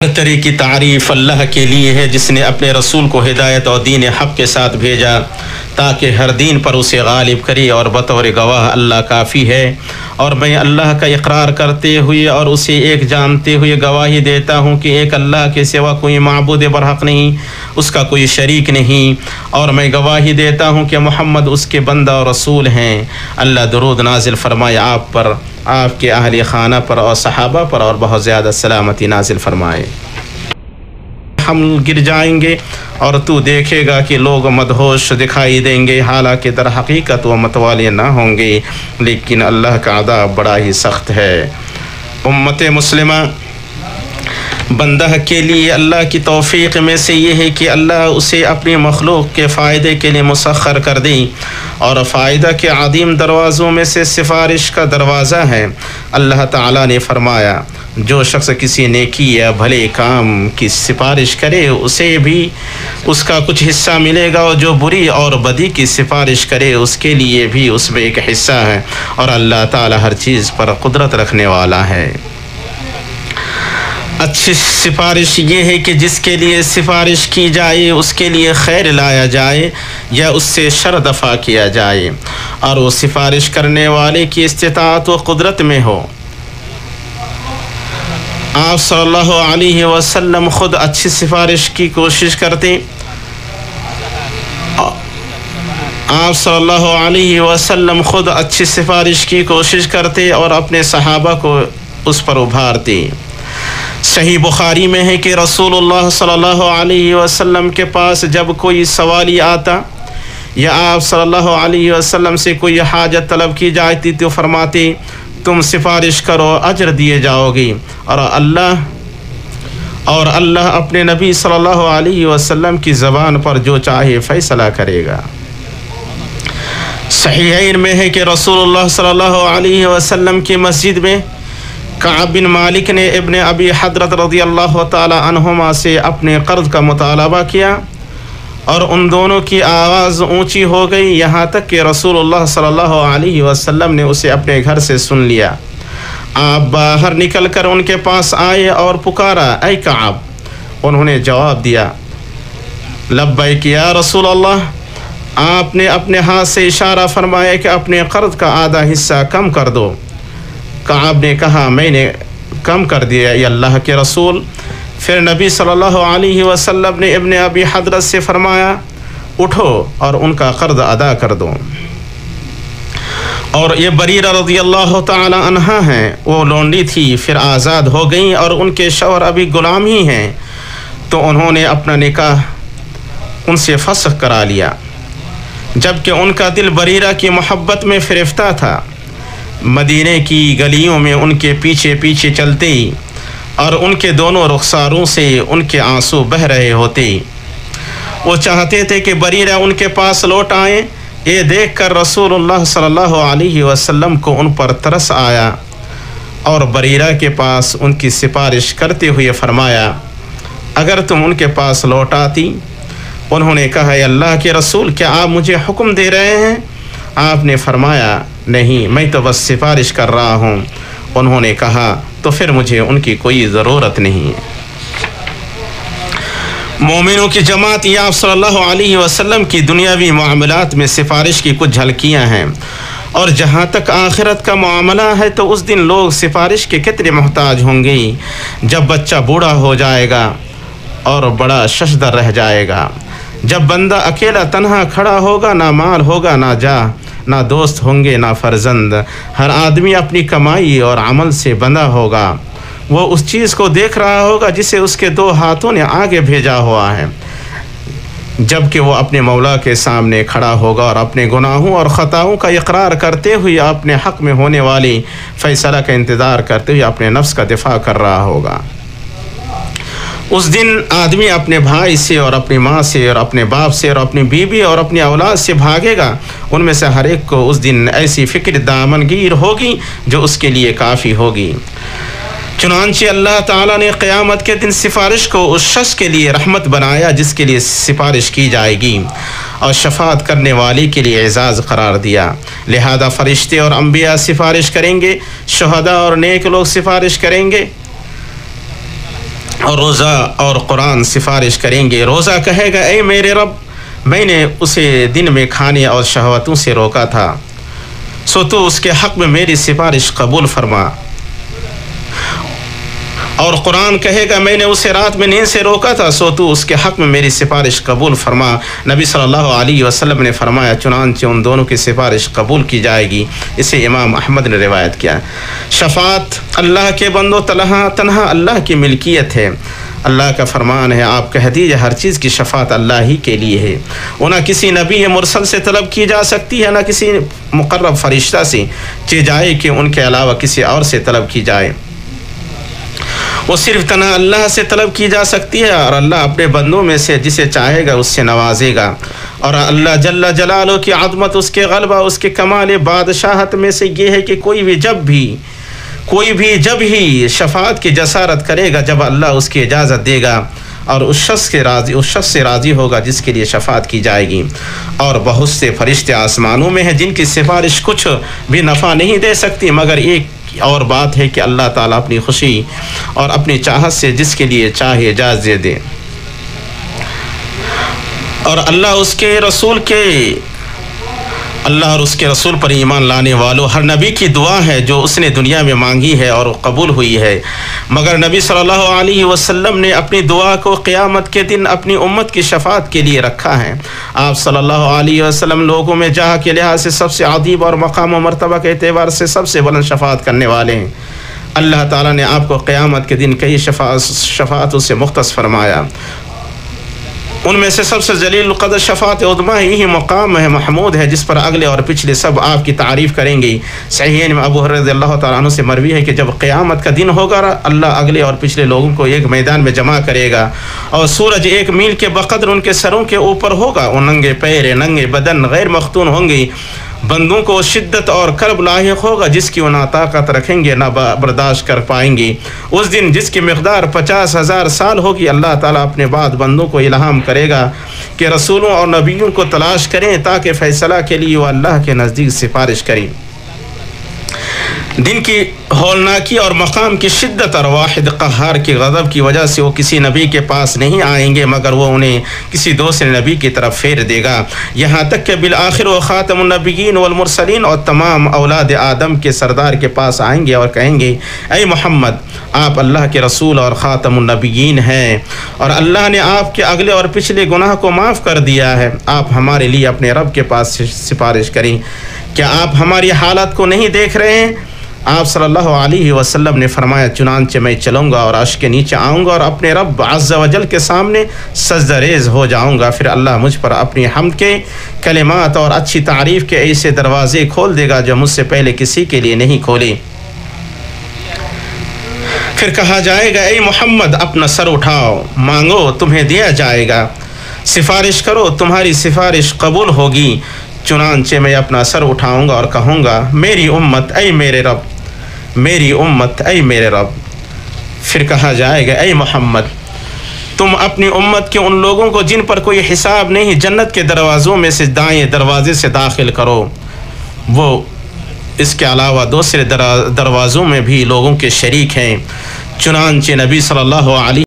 برتری کی تعریف اللہ کے لیے ہے جس نے اپنے رسول کو ہدایت اور دین حق کے ساتھ بھیجا تاکہ ہر دین پر اسے غالب کرے، اور بطور گواہ اللہ کافی ہے، اور میں اللہ کا اقرار کرتے ہوئے اور اسے ایک جانتے ہوئے گواہی دیتا ہوں کہ ایک اللہ کے سوا کوئی معبود برحق نہیں، اس کا کوئی شریک نہیں، اور میں گواہی دیتا ہوں کہ محمد اس کے بندہ اور رسول ہیں۔ اللہ درود نازل فرمائے آپ پر، آپ کے اہل خانہ پر اور صحابہ پر، اور بہت زیادہ سلامتی نازل فرمائے۔ ہم گر جائیں گے اور تو دیکھے گا کہ لوگ مدہوش دکھائی دیں گے، حالانکہ در حقیقت وہ متوالے نہ ہوں گے، لیکن اللہ کا عذاب بڑا ہی سخت ہے۔ امت مسلمہ بندہ کے لیے اللہ کی توفیق میں سے یہ ہے کہ اللہ اسے اپنی مخلوق کے فائدے کے لیے مسخر کر دے، اور فائدہ کے عظیم دروازوں میں سے سفارش کا دروازہ ہے۔ اللہ تعالیٰ نے فرمایا جو شخص کسی نیکی یا بھلے کام کی سفارش کرے اسے بھی اس کا کچھ حصہ ملے گا، اور جو بری اور بدی کی سفارش کرے اس کے لیے بھی اس میں ایک حصہ ہے، اور اللہ تعالیٰ ہر چیز پر قدرت رکھنے والا ہے۔ اچھی سفارش یہ ہے کہ جس کے لیے سفارش کی جائے اس کے لیے خیر لایا جائے یا اس سے شر دفع کیا جائے، اور وہ سفارش کرنے والے کی استطاعت و قدرت میں ہو۔ آپ صلی اللہ علیہ وسلم خود اچھی سفارش کی کوشش کرتے، آپ صلی اللہ علیہ وسلم خود اچھی سفارش کی کوشش کرتے اور اپنے صحابہ کو اس پر ابھارتے۔ صحیح بخاری میں ہے کہ رسول اللہ صلی اللہ علیہ وسلم کے پاس جب کوئی سوالی آتا یا آپ صلی اللہ علیہ وسلم سے کوئی حاجت طلب کی جاتی تو فرماتے تم سفارش کرو اجر دیے جاؤ گی، اور اللہ اپنے نبی صلی اللہ علیہ وسلم کی زبان پر جو چاہے فیصلہ کرے گا۔ صحیحین میں ہے کہ رسول اللہ صلی اللہ علیہ وسلم کی مسجد میں کعب بن مالک نے ابن ابی حضرت رضی اللہ تعالی عنہما سے اپنے قرض کا مطالبہ کیا، اور ان دونوں کی آواز اونچی ہو گئی، یہاں تک کہ رسول اللہ صلی اللہ علیہ وسلم نے اسے اپنے گھر سے سن لیا۔ آپ باہر نکل کر ان کے پاس آئے اور پکارا اے کعب، انہوں نے جواب دیا لبیک یا رسول اللہ۔ آپ نے اپنے ہاتھ سے اشارہ فرمایا کہ اپنے قرض کا آدھا حصہ کم کر دو۔ کعب نے کہا میں نے کم کر دیا اے اللہ کے رسول۔ پھر نبی صلی اللہ علیہ وسلم نے ابن ابی حضرت سے فرمایا اٹھو اور ان کا قرض ادا کر دو۔ اور یہ بریرہ رضی اللہ تعالی عنہا ہیں، وہ لونڈی تھی، پھر آزاد ہو گئیں، اور ان کے شوہر ابھی غلام ہی ہیں، تو انہوں نے اپنا نکاح ان سے فسخ کرا لیا، جبکہ ان کا دل بریرہ کی محبت میں فریفتہ تھا۔ مدینے کی گلیوں میں ان کے پیچھے پیچھے چلتے اور ان کے دونوں رخساروں سے ان کے آنسو بہہ رہے ہوتے۔ وہ چاہتے تھے کہ بریرہ ان کے پاس لوٹ آئیں۔ یہ دیکھ کر رسول اللہ صلی اللہ علیہ وسلم کو ان پر ترس آیا، اور بریرہ کے پاس ان کی سفارش کرتے ہوئے فرمایا اگر تم ان کے پاس لوٹ آتی۔ انہوں نے کہا اے اللہ کے رسول کیا آپ مجھے حکم دے رہے ہیں؟ آپ نے فرمایا نہیں، میں تو بس سفارش کر رہا ہوں۔ انہوں نے کہا تو پھر مجھے ان کی کوئی ضرورت نہیں ہے۔ مومنوں کی جماعت یہ آپ صلی اللہ علیہ وسلم کی دنیاوی معاملات میں سفارش کی کچھ جھلکیاں ہیں، اور جہاں تک آخرت کا معاملہ ہے تو اس دن لوگ سفارش کے کتنے محتاج ہوں گے، جب بچہ بوڑھا ہو جائے گا اور بڑا ششدر رہ جائے گا، جب بندہ اکیلا تنہا کھڑا ہوگا، نہ مال ہوگا، نہ جاہ، نہ دوست ہوں گے، نہ فرزند، ہر آدمی اپنی کمائی اور عمل سے بندھا ہوگا۔ وہ اس چیز کو دیکھ رہا ہوگا جسے اس کے دو ہاتھوں نے آگے بھیجا ہوا ہے، جبکہ وہ اپنے مولا کے سامنے کھڑا ہوگا اور اپنے گناہوں اور خطاؤں کا اقرار کرتے ہوئے اپنے حق میں ہونے والی فیصلہ کا انتظار کرتے ہوئے اپنے نفس کا دفاع کر رہا ہوگا۔ اس دن آدمی اپنے بھائی سے اور اپنی ماں سے اور اپنے باپ سے اور اپنی بیوی اور اپنی اولاد سے بھاگے گا۔ ان میں سے ہر ایک کو اس دن ایسی فکر دامنگیر ہوگی جو اس کے لیے کافی ہوگی۔ چنانچہ اللہ تعالیٰ نے قیامت کے دن سفارش کو اس شخص کے لیے رحمت بنایا جس کے لیے سفارش کی جائے گی، اور شفاعت کرنے والے کے لیے اعزاز قرار دیا۔ لہذا فرشتے اور انبیاء سفارش کریں گے، شہداء اور نیک لوگ سفارش کریں گے، اور روزہ اور قرآن سفارش کریں گے۔ روزہ کہے گا اے میرے رب، میں نے اسے دن میں کھانے اور شہوتوں سے روکا تھا، سو تو اس کے حق میں میری سفارش قبول فرما۔ اور قرآن کہے گا میں نے اسے رات میں نیند سے روکا تھا، سو تو اس کے حق میں میری سفارش قبول فرما۔ نبی صلی اللہ علیہ وسلم نے فرمایا چنانچہ ان دونوں کی سفارش قبول کی جائے گی۔ اسے امام احمد نے روایت کیا۔ شفاعت اللہ کے بندوں تنہا اللہ کی ملکیت ہے۔ اللہ کا فرمان ہے آپ کہہ دیجئے ہر چیز کی شفاعت اللہ ہی کے لیے ہے، وہ نہ کسی نبی مرسل سے طلب کی جا سکتی ہے، نہ کسی مقرب فرشتہ سے چہ جائے کہ ان کے علاوہ کسی اور سے طلب کی جائے، وہ صرف تنہا اللہ سے طلب کی جا سکتی ہے، اور اللہ اپنے بندوں میں سے جسے چاہے گا اس سے نوازے گا۔ اور اللہ جل جلالہ کی عظمت، اس کے غلبہ، اس کے کمال بادشاہت میں سے یہ ہے کہ کوئی بھی جب ہی شفاعت کی جسارت کرے گا جب اللہ اس کی اجازت دے گا، اور اس شخص سے راضی ہوگا جس کے لیے شفاعت کی جائے گی۔ اور بہت سے فرشتے آسمانوں میں ہیں جن کی سفارش کچھ بھی نفع نہیں دے سکتی، مگر ایک اور بات ہے کہ اللہ تعالیٰ اپنی خوشی اور اپنی چاہت سے جس کے لیے چاہے اجازت دے۔ اور اللہ اور اس کے رسول پر ایمان لانے والوں ہر نبی کی دعا ہے جو اس نے دنیا میں مانگی ہے اور قبول ہوئی ہے، مگر نبی صلی اللہ علیہ وسلم نے اپنی دعا کو قیامت کے دن اپنی امت کی شفاعت کے لیے رکھا ہے۔ آپ صلی اللہ علیہ وسلم لوگوں میں جہاں کے لحاظ سے سب سے عظیم اور مقام و مرتبہ کے اعتبار سے سب سے بلند شفاعت کرنے والے ہیں۔ اللہ تعالیٰ نے آپ کو قیامت کے دن کئی شفاعتوں سے مختص فرمایا، ان میں سے سب سے جلیل القدر شفاعت عظمیٰ یہی مقام ہے، محمود ہے، جس پر اگلے اور پچھلے سب آپ کی تعریف کریں گے۔ صحیحین میں ابو ہریرہ رضی اللہ تعالیٰ عنہ سے مروی ہے کہ جب قیامت کا دن ہوگا اللہ اگلے اور پچھلے لوگوں کو ایک میدان میں جمع کرے گا، اور سورج 1 میل کے بقدر ان کے سروں کے اوپر ہوگا، وہ ننگے پیر ننگے بدن غیر مختون ہوں گے۔ بندوں کو شدت اور کرب لاحق ہوگا جس کی وہ نہ طاقت رکھیں گے نہ برداشت کر پائیں گے۔ اس دن جس کی مقدار 50,000 سال ہوگی، اللہ تعالیٰ اپنے بعد بندوں کو الہام کرے گا کہ رسولوں اور نبیوں کو تلاش کریں تاکہ فیصلہ کے لیے وہ اللہ کے نزدیک سفارش کریں۔ دن کی ہولناکی اور مقام کی شدت اور واحد قہار کی غضب کی وجہ سے وہ کسی نبی کے پاس نہیں آئیں گے، مگر وہ انہیں کسی دوسرے نبی کی طرف پھیر دے گا، یہاں تک کہ بالآخر وہ خاتم النبیین والمرسلین اور تمام اولاد آدم کے سردار کے پاس آئیں گے اور کہیں گے اے محمد، آپ اللہ کے رسول اور خاتم النبیین ہیں، اور اللہ نے آپ کے اگلے اور پچھلے گناہ کو معاف کر دیا ہے، آپ ہمارے لیے اپنے رب کے پاس سفارش کریں۔ کیا آپ ہماری حالت کو نہیں دیکھ رہے ہیں؟ آپ صلی اللہ علیہ وسلم نے فرمایا چنانچہ میں چلوں گا اور عرش کے نیچے آؤں گا اور اپنے رب عز و جل کے سامنے سجدہ ریز ہو جاؤں گا، پھر اللہ مجھ پر اپنی حمد کے کلمات اور اچھی تعریف کے ایسے دروازے کھول دے گا جو مجھ سے پہلے کسی کے لیے نہیں کھولے۔ پھر کہا جائے گا اے محمد اپنا سر اٹھاؤ، مانگو تمہیں دیا جائے گا، سفارش کرو تمہاری سفارش قبول ہوگی۔ چنانچہ میں اپنا سر اٹھاؤں گا اور کہوں گا میری امت اے میرے رب، میری امت اے میرے رب۔ پھر کہا جائے گا اے محمد تم اپنی امت کے ان لوگوں کو جن پر کوئی حساب نہیں جنت کے دروازوں میں سے دائیں دروازے سے داخل کرو، وہ اس کے علاوہ دوسرے دروازوں میں بھی لوگوں کے شریک ہیں۔ چنانچہ نبی صلی اللہ علیہ